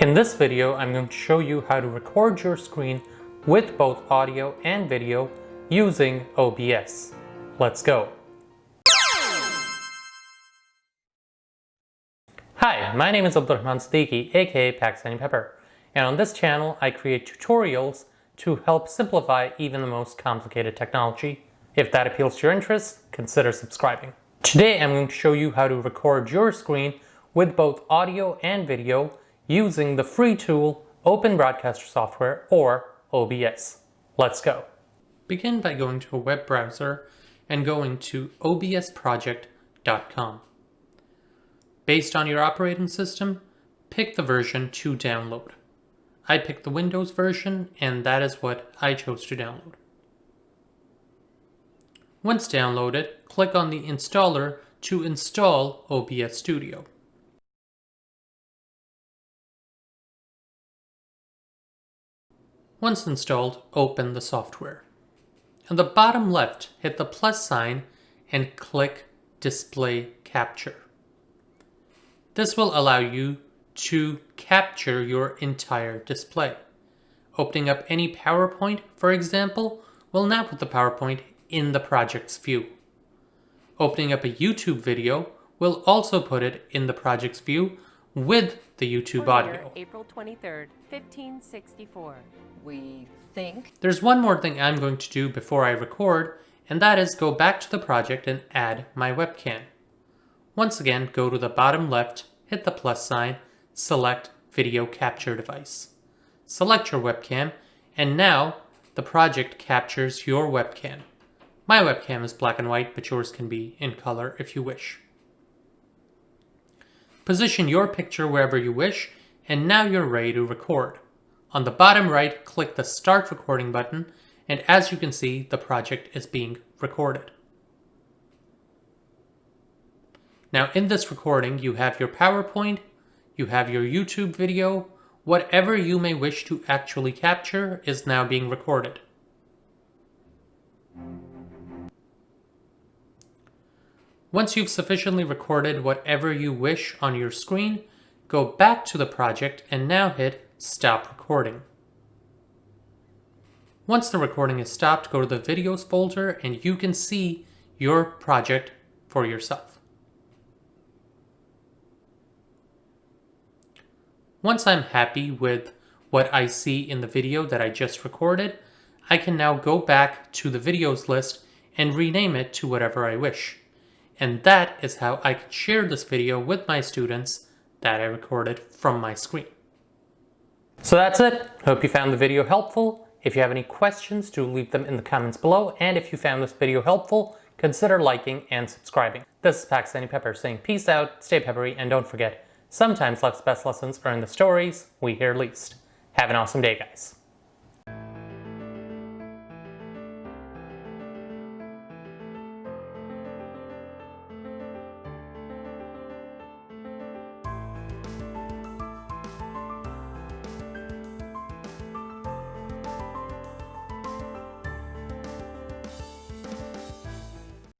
In this video, I'm going to show you how to record your screen with both audio and video using OBS. Let's go. Hi, my name is Abdurrahman Siddiqui, aka Pakistani Pepper, and on this channel I create tutorials to help simplify even the most complicated technology. If that appeals to your interests, consider subscribing. Today I'm going to show you how to record your screen with both audio and video using the free tool Open Broadcaster Software, or OBS. Let's go. Begin by going to a web browser and going to obsproject.com. Based on your operating system, pick the version to download. I picked the Windows version, and that is what I chose to download. Once downloaded, click on the installer to install OBS Studio. Once installed, open the software. On the bottom left, hit the plus sign and click Display Capture. This will allow you to capture your entire display. Opening up any PowerPoint, for example, will now put the PowerPoint in the project's view. Opening up a YouTube video will also put it in the project's view with the YouTube audio. April 23rd, 1564. We think. There's one more thing I'm going to do before I record, and that is go back to the project and add my webcam. Once again, go to the bottom left, hit the plus sign, select Video Capture Device. Select your webcam, and now the project captures your webcam. My webcam is black and white, but yours can be in color if you wish. Position your picture wherever you wish, and now you're ready to record. On the bottom right, click the Start Recording button, and as you can see, the project is being recorded. Now in this recording, you have your PowerPoint, you have your YouTube video, whatever you may wish to actually capture is now being recorded. Once you've sufficiently recorded whatever you wish on your screen, go back to the project and now hit Stop Recording. Once the recording is stopped, go to the Videos folder and you can see your project for yourself. Once I'm happy with what I see in the video that I just recorded, I can now go back to the videos list and rename it to whatever I wish. And that is how I can share this video with my students that I recorded from my screen. So that's it. Hope you found the video helpful. If you have any questions, do leave them in the comments below. And if you found this video helpful, consider liking and subscribing. This is Pakistani Pepper saying peace out, stay peppery, and don't forget, sometimes life's best lessons are in the stories we hear least. Have an awesome day, guys.